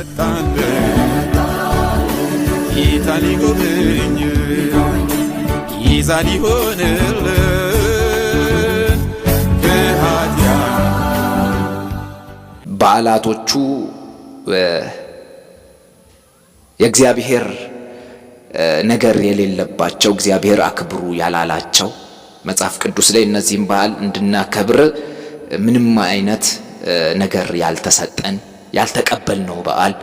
መጣን ጌታ ሊጎበኝ ይዛ ሊሆንልን በዓላቶቹ የእግዚአብሔር ነገር የሌለባቸው እግዚአብሔር አክብሩ ያላላቸው መጽሐፍ ቅዱስ ላይ እነዚህም በዓል እንድናከብር ምንም አይነት ነገር ያልተሰጠን ያልተቀበልነው በዓል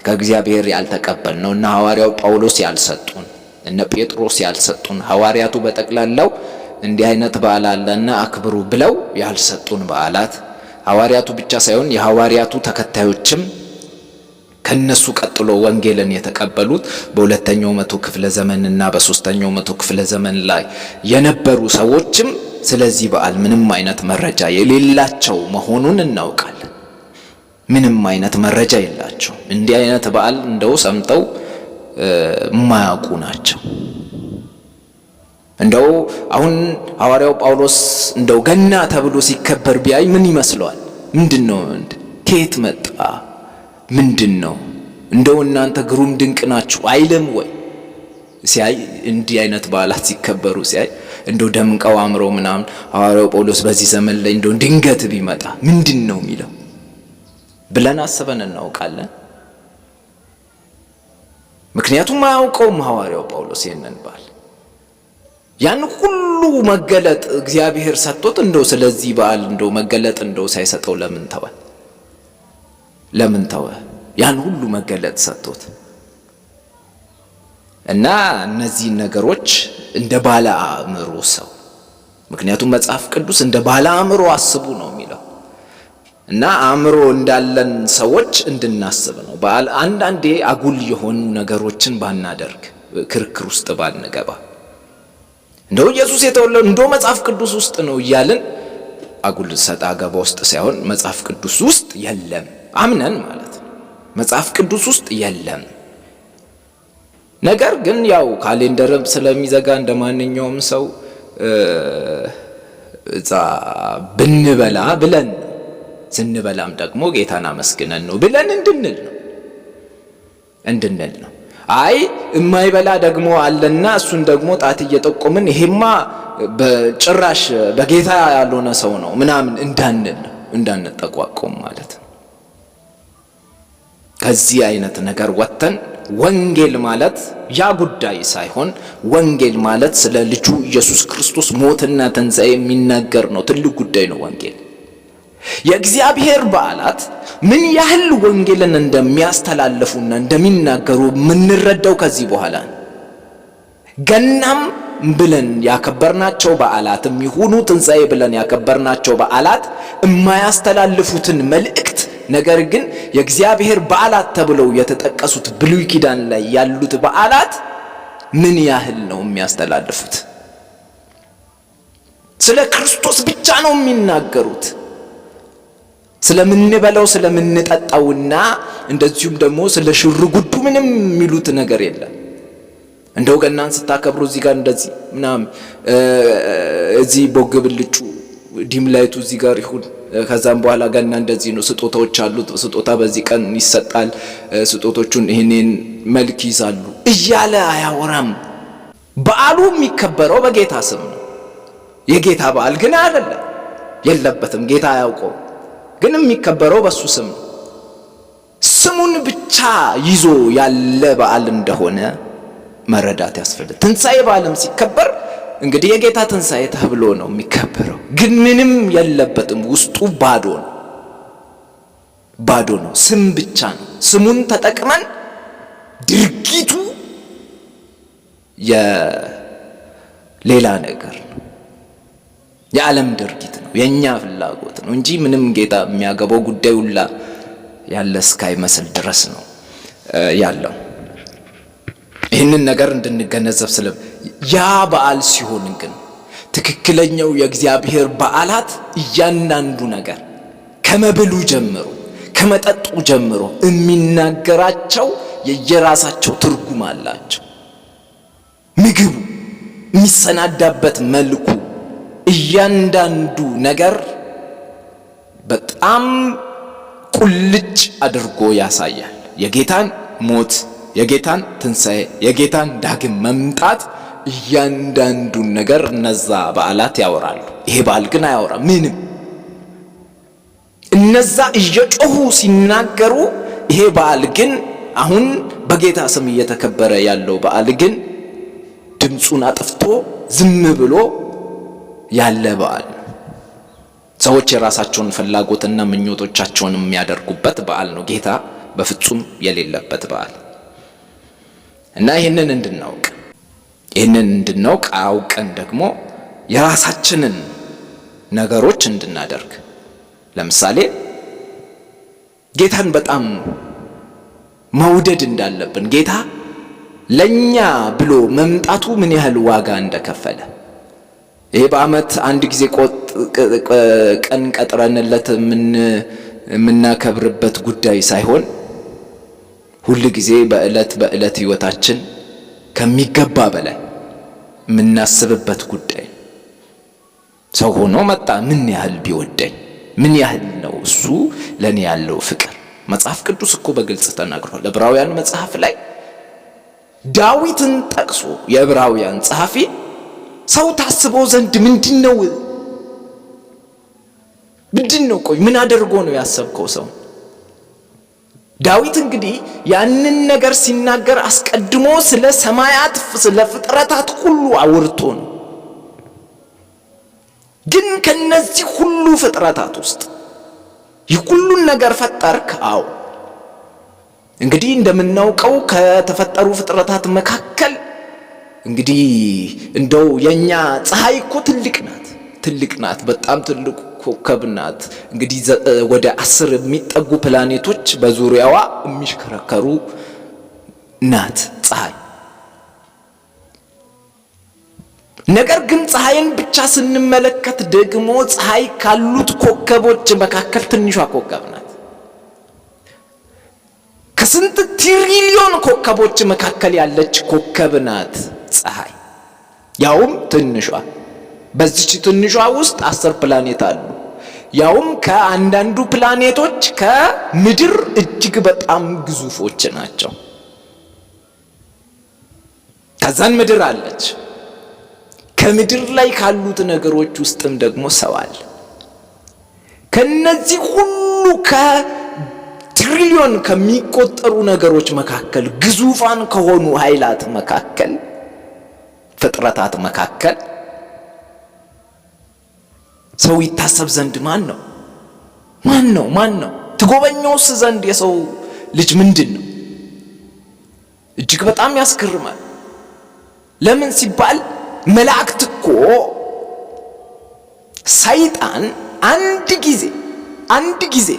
ከእግዚአብሔር ያልተቀበልነው እና ሐዋርያው ጳውሎስ ያልሰጡን እነ ጴጥሮስ ያልሰጡን ሐዋርያቱ በጠቅላላው እንዲህ አይነት በዓል አለና አክብሩ ብለው ያልሰጡን በዓላት ሐዋርያቱ ብቻ ሳይሆን የሐዋርያቱ ተከታዮችም ከነሱ ቀጥሎ ወንጌልን የተቀበሉት በሁለተኛው መቶ ክፍለ ዘመንና በሶስተኛው መቶ ክፍለ ዘመን ላይ የነበሩ ሰዎችም ስለዚህ በዓል ምንም አይነት መረጃ የሌላቸው መሆኑን እናውቃለን። ምንም አይነት መረጃ የላቸው። እንዲህ አይነት በዓል እንደው ሰምተው ማያውቁ ናቸው። እንደው አሁን ሐዋርያው ጳውሎስ እንደው ገና ተብሎ ሲከበር ቢያይ ምን ይመስለዋል? ምንድነው? ከየት መጣ? ምንድነው? እንደው እናንተ ግሩም ድንቅ ናችሁ አይልም ወይ? ሲያይ እንዲህ አይነት በዓላት ሲከበሩ ሲያይ እንደው ደምቀው አምረው ምናምን ሐዋርያው ጳውሎስ በዚህ ዘመን ላይ እንደው ድንገት ቢመጣ ምንድነው የሚለው ብለን አስበን እናውቃለን። ምክንያቱም አያውቀውም ሐዋርያው ጳውሎስ ይሄንን በዓል ያን ሁሉ መገለጥ እግዚአብሔር ሰጥቶት እንደው ስለዚህ በዓል እንደው መገለጥ እንደው ሳይሰጠው ለምን ተወ? ያን ሁሉ መገለጥ ሰጥቶት እና እነዚህ ነገሮች እንደ ባለ አእምሮ ሰው ምክንያቱም መጽሐፍ ቅዱስ እንደ ባለ አእምሮ አስቡ ነው የሚለው እና አእምሮ እንዳለን ሰዎች እንድናስብ ነው። በዓል አንዳንዴ አጉል የሆኑ ነገሮችን ባናደርግ ክርክር ውስጥ ባንገባ እንደው ኢየሱስ የተወለደው እንደው መጽሐፍ ቅዱስ ውስጥ ነው እያልን አጉል ሰጣ ገባ ውስጥ ሳይሆን መጽሐፍ ቅዱስ ውስጥ የለም አምነን ማለት ነው። መጽሐፍ ቅዱስ ውስጥ የለም። ነገር ግን ያው ካሌንደርም ስለሚዘጋ እንደማንኛውም ሰው እዛ ብንበላ ብለን ስንበላም ደግሞ ጌታን አመስግነን ነው ብለን እንድንል ነው። አይ የማይበላ ደግሞ አለና እሱን ደግሞ ጣት እየጠቆምን ይሄማ በጭራሽ በጌታ ያልሆነ ሰው ነው ምናምን እንዳንጠቋቆም ማለት ነው። ከዚህ አይነት ነገር ወጥተን ወንጌል ማለት ያ ጉዳይ ሳይሆን ወንጌል ማለት ስለ ልጁ ኢየሱስ ክርስቶስ ሞትና ትንሣኤ የሚናገር ነው። ትልቅ ጉዳይ ነው ወንጌል። የእግዚአብሔር በዓላት ምን ያህል ወንጌልን እንደሚያስተላልፉና እንደሚናገሩ የምንረዳው ከዚህ በኋላ ነው። ገናም ብለን ያከበርናቸው በዓላትም ይሁኑ ትንሣኤ ብለን ያከበርናቸው በዓላት የማያስተላልፉትን መልእክት ነገር ግን የእግዚአብሔር በዓላት ተብለው የተጠቀሱት ብሉይ ኪዳን ላይ ያሉት በዓላት ምን ያህል ነው የሚያስተላልፉት? ስለ ክርስቶስ ብቻ ነው የሚናገሩት። ስለምንበላው ስለምንጠጣውና እንደዚሁም ደግሞ ስለ ሽርጉዱ ምንም የሚሉት ነገር የለም። እንደው ገናን ስታከብሩ እዚህ ጋር እንደዚህ ምናምን እዚህ ቦግብልጩ ዲምላይቱ እዚህ ጋር ይሁን ከዛም በኋላ ገና እንደዚህ ነው ስጦታዎች አሉት ስጦታ በዚህ ቀን ይሰጣል ስጦቶቹን ይሄንን መልክ ይዛሉ እያለ አያወራም። በዓሉ የሚከበረው በጌታ ስም ነው። የጌታ በዓል ግን አይደለም የለበትም። ጌታ ያውቀው ግን የሚከበረው በሱ ስም ነው። ስሙን ብቻ ይዞ ያለ በዓል እንደሆነ መረዳት ያስፈልጋል። ትንሣኤ በዓልም ሲከበር እንግዲህ የጌታ ትንሣኤ ተብሎ ነው የሚከበረው። ግን ምንም የለበትም። ውስጡ ባዶ ነው። ስም ብቻ ነው። ስሙን ተጠቅመን ድርጊቱ የሌላ ነገር ነው። የዓለም ድርጊት ነው። የኛ ፍላጎት ነው እንጂ ምንም ጌታ የሚያገባው ጉዳይ ሁላ ያለ እስካይመስል ድረስ ነው ያለው። ይህንን ነገር እንድንገነዘብ ያ በዓል ሲሆን ግን ትክክለኛው የእግዚአብሔር በዓላት እያንዳንዱ ነገር ከመብሉ ጀምሮ ከመጠጡ ጀምሮ የሚናገራቸው የየራሳቸው ትርጉም አላቸው። ምግቡ የሚሰናዳበት መልኩ እያንዳንዱ ነገር በጣም ቁልጭ አድርጎ ያሳያል። የጌታን ሞት፣ የጌታን ትንሣኤ፣ የጌታን ዳግም መምጣት እያንዳንዱን ነገር እነዛ በዓላት ያወራሉ። ይሄ በዓል ግን አያወራም ምንም። እነዛ እየጮሁ ሲናገሩ፣ ይሄ በዓል ግን አሁን በጌታ ስም እየተከበረ ያለው በዓል ግን ድምፁን አጥፍቶ ዝም ብሎ ያለ በዓል፣ ሰዎች የራሳቸውን ፍላጎትና ምኞቶቻቸውን የሚያደርጉበት በዓል ነው። ጌታ በፍጹም የሌለበት በዓል እና ይህንን እንድናውቅ አውቀን ደግሞ የራሳችንን ነገሮች እንድናደርግ፣ ለምሳሌ ጌታን በጣም መውደድ እንዳለብን፣ ጌታ ለኛ ብሎ መምጣቱ ምን ያህል ዋጋ እንደከፈለ፣ ይሄ በዓመት አንድ ጊዜ ቀን ቀጥረንለት የምናከብርበት ጉዳይ ሳይሆን ሁል ጊዜ በዕለት ሕይወታችን ከሚገባ በላይ የምናስብበት ጉዳይ። ሰው ሆኖ መጣ፣ ምን ያህል ቢወደኝ፣ ምን ያህል ነው እሱ ለኔ ያለው ፍቅር። መጽሐፍ ቅዱስ እኮ በግልጽ ተናግሯል። ዕብራውያን መጽሐፍ ላይ ዳዊትን ጠቅሶ የዕብራውያን ጸሐፊ ሰው ታስቦ ዘንድ ምንድነው? ቆይ ምን አድርጎ ነው ያሰብከው ሰው? ዳዊት እንግዲህ ያንን ነገር ሲናገር አስቀድሞ ስለ ሰማያት ስለ ፍጥረታት ሁሉ አውርቶ ነው። ግን ከነዚህ ሁሉ ፍጥረታት ውስጥ የሁሉን ነገር ፈጠርክ? አዎ። እንግዲህ እንደምናውቀው ከተፈጠሩ ፍጥረታት መካከል እንግዲህ እንደው የኛ ፀሐይ እኮ ትልቅ ናት፣ በጣም ትልቅ ኮከብ ናት። እንግዲህ ወደ 10 የሚጠጉ ፕላኔቶች በዙሪያዋ የሚሽከረከሩ ናት ፀሐይ። ነገር ግን ፀሐይን ብቻ ስንመለከት ደግሞ ፀሐይ ካሉት ኮከቦች መካከል ትንሿ ኮከብ ናት። ከስንት ትሪሊዮን ኮከቦች መካከል ያለች ኮከብ ናት ፀሐይ፣ ያውም ትንሿ። በዚች ትንሿ ውስጥ 10 ፕላኔት አሉ። ያውም ከአንዳንዱ ፕላኔቶች ከምድር እጅግ በጣም ግዙፎች ናቸው። ከዛን ምድር አለች። ከምድር ላይ ካሉት ነገሮች ውስጥም ደግሞ ሰው አለ። ከነዚህ ሁሉ ከትሪሊዮን ከሚቆጠሩ ነገሮች መካከል ግዙፋን ከሆኑ ኃይላት መካከል ፍጥረታት መካከል ሰው ይታሰብ ዘንድ ማን ነው? ትጎበኘውስ ዘንድ የሰው ልጅ ምንድን ነው? እጅግ በጣም ያስገርማል። ለምን ሲባል መላእክት እኮ ሰይጣን አንድ ጊዜ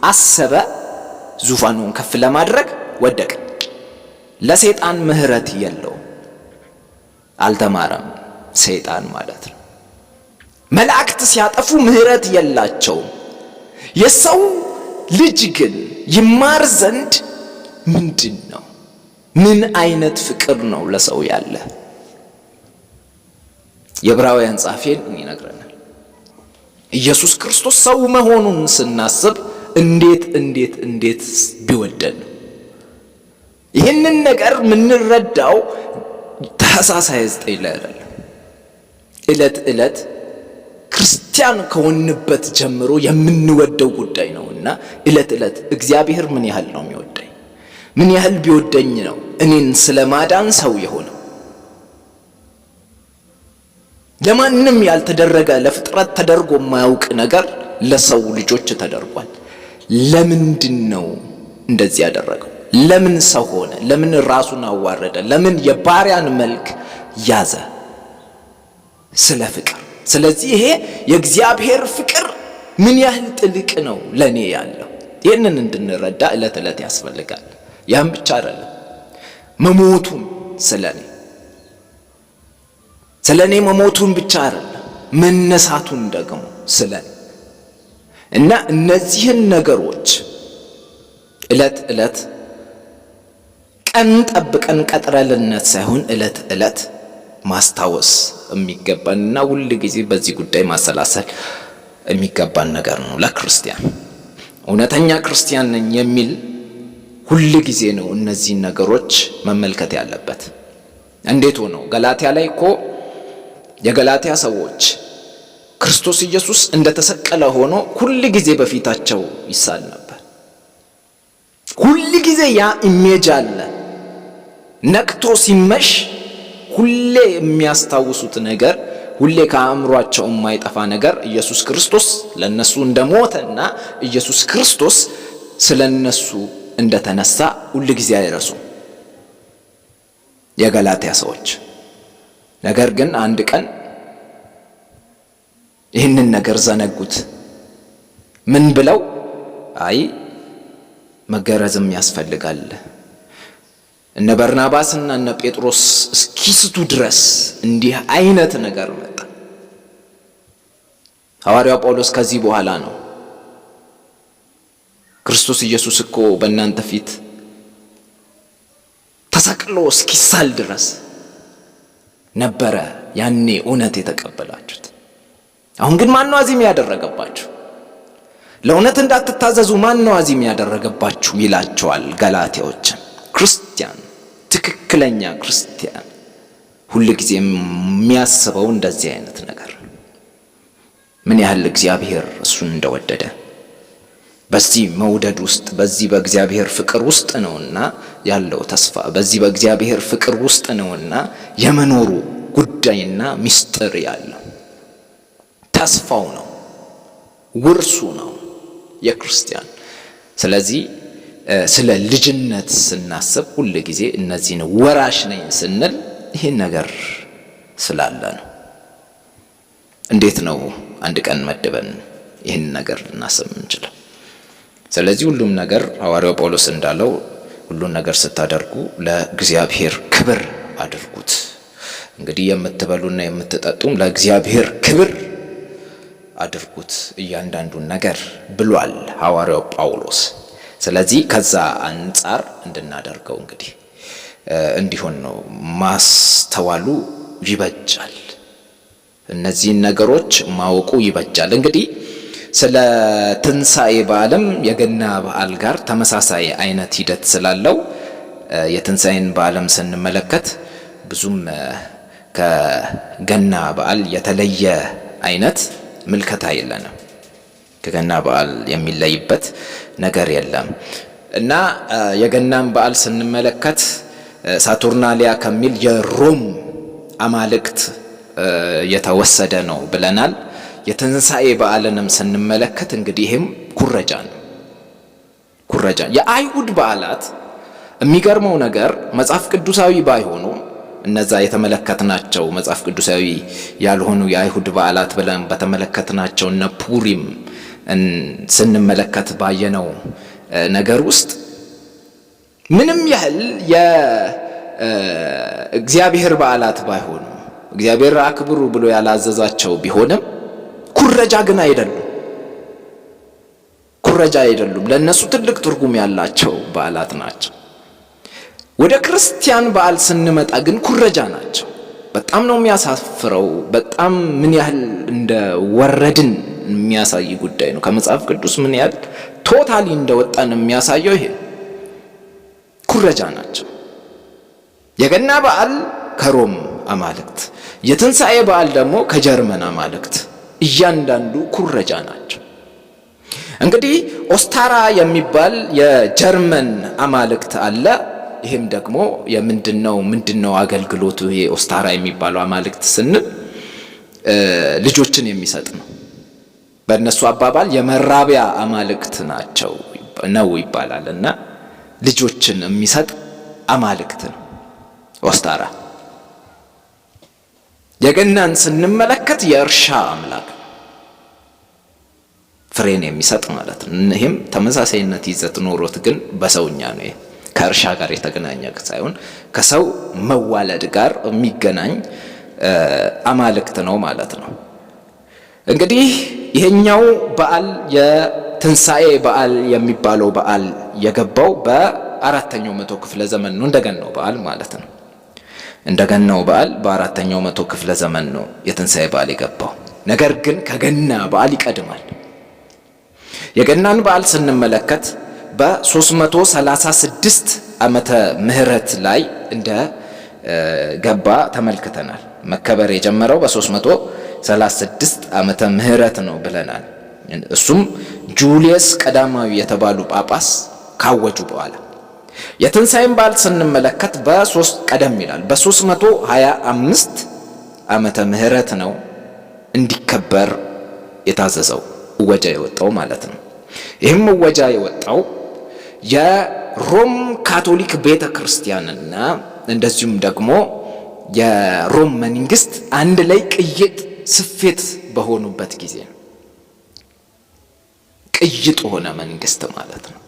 አሰበ ዙፋኑን ከፍ ለማድረግ ወደቀ። ለሰይጣን ምህረት የለውም፣ አልተማረም ሰይጣን ማለት ነው። መላእክት ሲያጠፉ ምህረት የላቸውም። የሰው ልጅ ግን ይማር ዘንድ ምንድን ነው? ምን አይነት ፍቅር ነው ለሰው ያለ? የዕብራውያን ጸሐፊን ይነግረናል። ኢየሱስ ክርስቶስ ሰው መሆኑን ስናስብ እንዴት ቢወደን ነው። ይህንን ነገር የምንረዳው ታኅሳስ 29 ላይ አይደለም። ዕለት ክርስቲያን ከሆንበት ጀምሮ የምንወደው ጉዳይ ነውና ዕለት እግዚአብሔር ምን ያህል ነው የሚወደኝ? ምን ያህል ቢወደኝ ነው እኔን ስለማዳን ሰው የሆነው? ለማንም ያልተደረገ ለፍጥረት ተደርጎ የማያውቅ ነገር ለሰው ልጆች ተደርጓል። ለምንድን ነው እንደዚህ ያደረገው? ለምን ሰው ሆነ? ለምን ራሱን አዋረደ? ለምን የባሪያን መልክ ያዘ? ስለ ፍቅር። ስለዚህ ይሄ የእግዚአብሔር ፍቅር ምን ያህል ጥልቅ ነው ለኔ ያለው፣ ይህንን እንድንረዳ ዕለት ያስፈልጋል። ያን ብቻ አይደለም፣ መሞቱን ስለኔ መሞቱን ብቻ አይደለም፣ መነሳቱን ደግሞ ስለኔ እና እነዚህን ነገሮች ዕለት ቀን ጠብቀን ቀጥረልነት ሳይሆን ዕለት ማስታወስ የሚገባንና ሁል ጊዜ በዚህ ጉዳይ ማሰላሰል የሚገባን ነገር ነው። ለክርስቲያን እውነተኛ ክርስቲያን ነኝ የሚል ሁል ጊዜ ነው እነዚህን ነገሮች መመልከት ያለበት። እንዴት ሆኖ ገላትያ ላይ እኮ የገላትያ ሰዎች ክርስቶስ ኢየሱስ እንደተሰቀለ ሆኖ ሁል ጊዜ በፊታቸው ይሳል ነበር። ሁል ጊዜ ያ ኢሜጅ አለ። ነቅቶ ሲመሽ ሁሌ የሚያስታውሱት ነገር፣ ሁሌ ከአእምሯቸው የማይጠፋ ነገር ኢየሱስ ክርስቶስ ለነሱ እንደሞተና ኢየሱስ ክርስቶስ ስለነሱ እንደተነሳ ሁል ጊዜ አይረሱም የገላትያ ሰዎች። ነገር ግን አንድ ቀን ይህንን ነገር ዘነጉት። ምን ብለው? አይ መገረዝም ያስፈልጋል። እነ በርናባስና እነ ጴጥሮስ እስኪስቱ ድረስ እንዲህ አይነት ነገር መጣ። ሐዋርያው ጳውሎስ ከዚህ በኋላ ነው ክርስቶስ ኢየሱስ እኮ በእናንተ ፊት ተሰቅሎ እስኪሳል ድረስ ነበረ ያኔ እውነት የተቀበላችሁት። አሁን ግን ማን ነው አዚም ያደረገባችሁ? ለእውነት እንዳትታዘዙ ማን ነው አዚም ያደረገባችሁ ይላቸዋል ገላትያዎችን። ክርስቲያን፣ ትክክለኛ ክርስቲያን ሁል ጊዜ የሚያስበው እንደዚህ አይነት ነገር ምን ያህል እግዚአብሔር እሱን እንደወደደ በዚህ መውደድ ውስጥ በዚህ በእግዚአብሔር ፍቅር ውስጥ ነውና ያለው ተስፋ፣ በዚህ በእግዚአብሔር ፍቅር ውስጥ ነውና የመኖሩ ጉዳይና ምስጢር ያለው ተስፋው ነው፣ ውርሱ ነው የክርስቲያን። ስለዚህ ስለ ልጅነት ስናስብ ሁል ጊዜ እነዚህን ወራሽ ነኝ ስንል ይህን ነገር ስላለ ነው። እንዴት ነው አንድ ቀን መድበን ይህን ነገር እናስብ እንችላለን? ስለዚህ ሁሉም ነገር ሐዋርያው ጳውሎስ እንዳለው ሁሉን ነገር ስታደርጉ ለእግዚአብሔር ክብር አድርጉት። እንግዲህ የምትበሉና የምትጠጡም ለእግዚአብሔር ክብር አድርጉት እያንዳንዱን ነገር ብሏል ሐዋርያው ጳውሎስ። ስለዚህ ከዛ አንጻር እንድናደርገው እንግዲህ እንዲሆን ነው። ማስተዋሉ ይበጃል፣ እነዚህን ነገሮች ማወቁ ይበጃል። እንግዲህ ስለ ትንሣኤ በዓልም የገና በዓል ጋር ተመሳሳይ አይነት ሂደት ስላለው የትንሣኤን በዓልም ስንመለከት ብዙም ከገና በዓል የተለየ አይነት ምልከታ የለንም። ከገና በዓል የሚለይበት ነገር የለም እና የገናን በዓል ስንመለከት ሳቱርናሊያ ከሚል የሮም አማልክት የተወሰደ ነው ብለናል። የትንሣኤ በዓልንም ስንመለከት እንግዲህ ይህም ኩረጃ ነው። ኩረጃ የአይሁድ በዓላት የሚገርመው ነገር መጽሐፍ ቅዱሳዊ ባይሆኑ እነዛ የተመለከትናቸው መጽሐፍ ቅዱሳዊ ያልሆኑ የአይሁድ በዓላት ብለን በተመለከትናቸው እነ ፑሪም ስንመለከት ባየነው ነገር ውስጥ ምንም ያህል የእግዚአብሔር በዓላት ባይሆኑ እግዚአብሔር አክብሩ ብሎ ያላዘዛቸው ቢሆንም ኩረጃ ግን አይደሉም። ኩረጃ አይደሉም። ለነሱ ትልቅ ትርጉም ያላቸው በዓላት ናቸው። ወደ ክርስቲያን በዓል ስንመጣ ግን ኩረጃ ናቸው። በጣም ነው የሚያሳፍረው። በጣም ምን ያህል እንደወረድን የሚያሳይ ጉዳይ ነው። ከመጽሐፍ ቅዱስ ምን ያህል ቶታሊ እንደወጣን የሚያሳየው ይሄ ኩረጃ ናቸው። የገና በዓል ከሮም አማልክት፣ የትንሣኤ በዓል ደግሞ ከጀርመን አማልክት እያንዳንዱ ኩረጃ ናቸው። እንግዲህ ኦስታራ የሚባል የጀርመን አማልክት አለ። ይህም ደግሞ ምንድነው አገልግሎቱ? ይሄ ኦስታራ የሚባለው አማልክት ስንል ልጆችን የሚሰጥ ነው። በእነሱ አባባል የመራቢያ አማልክት ነው ይባላል እና ልጆችን የሚሰጥ አማልክት ነው ኦስታራ። የገናን ስንመለከት የእርሻ አምላክ ፍሬን የሚሰጥ ማለት ነው። ይህም ተመሳሳይነት ይዘት ኖሮት ግን በሰውኛ ነው። ከእርሻ ጋር የተገናኘ ሳይሆን ከሰው መዋለድ ጋር የሚገናኝ አማልክት ነው ማለት ነው። እንግዲህ ይሄኛው በዓል የትንሣኤ በዓል የሚባለው በዓል የገባው በ4ኛው መቶ ክፍለ ዘመን ነው። እንደገናው በዓል ማለት ነው። እንደገናው በዓል በ4ኛው መቶ ክፍለ ዘመን ነው የትንሣኤ በዓል የገባው። ነገር ግን ከገና በዓል ይቀድማል። የገናን በዓል ስንመለከት በ336 ዓመተ ምህረት ላይ እንደ ገባ ተመልክተናል። መከበር የጀመረው በ336 ዓመተ ምህረት ነው ብለናል። እሱም ጁልየስ ቀዳማዊ የተባሉ ጳጳስ ካወጁ በኋላ የትንሣኤን በዓል ስንመለከት ቀደም ይላል በ325 ዓመተ ምህረት ነው እንዲከበር የታዘዘው እወጃ የወጣው ማለት ነው። ይህም እወጃ የወጣው የሮም ካቶሊክ ቤተ ክርስቲያንና እንደዚሁም ደግሞ የሮም መንግስት አንድ ላይ ቅይጥ ስፌት በሆኑበት ጊዜ ነው። ቅይጥ ሆነ መንግስት ማለት ነው።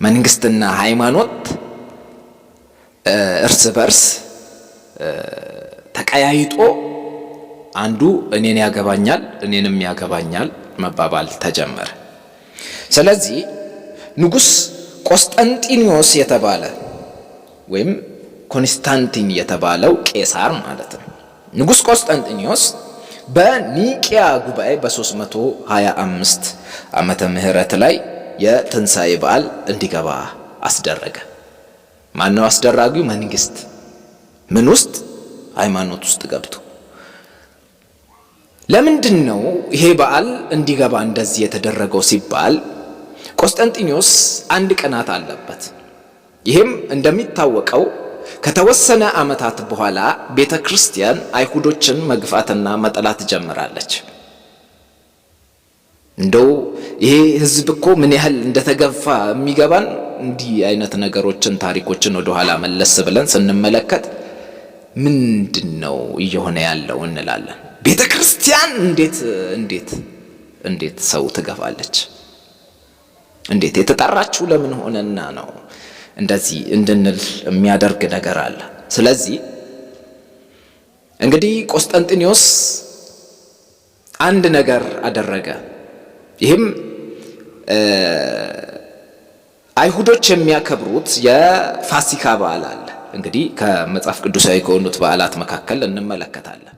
መንግስትና ሃይማኖት እርስ በርስ ተቀያይጦ አንዱ እኔን ያገባኛል እኔንም ያገባኛል መባባል ተጀመረ። ስለዚህ ንጉስ ቆስጠንጢኖስ የተባለ ወይም ኮንስታንቲን የተባለው ቄሳር ማለት ነው። ንጉስ ቆስጠንጢኖስ በኒቂያ ጉባኤ በ325 ዓመተ ምህረት ላይ የትንሣኤ በዓል እንዲገባ አስደረገ። ማነው አስደራጊው? መንግስት። ምን ውስጥ? ሃይማኖት ውስጥ ገብቶ። ለምንድን ነው ይሄ በዓል እንዲገባ እንደዚህ የተደረገው ሲባል ቆስጠንጢኖስ አንድ ቅናት አለበት። ይህም እንደሚታወቀው ከተወሰነ ዓመታት በኋላ ቤተ ክርስቲያን አይሁዶችን መግፋትና መጠላት ጀምራለች። እንደው ይሄ ህዝብ እኮ ምን ያህል እንደተገፋ የሚገባን እንዲህ አይነት ነገሮችን ታሪኮችን ወደ ኋላ መለስ ብለን ስንመለከት ምንድነው እየሆነ ያለው እንላለን። ቤተ ክርስቲያን እንዴት ሰው ትገፋለች? እንዴት የተጠራችው ለምን ሆነና ነው እንደዚህ እንድንል የሚያደርግ ነገር አለ። ስለዚህ እንግዲህ ቆስጠንጢኖስ አንድ ነገር አደረገ። ይህም አይሁዶች የሚያከብሩት የፋሲካ በዓል አለ። እንግዲህ ከመጽሐፍ ቅዱሳዊ ከሆኑት በዓላት መካከል እንመለከታለን።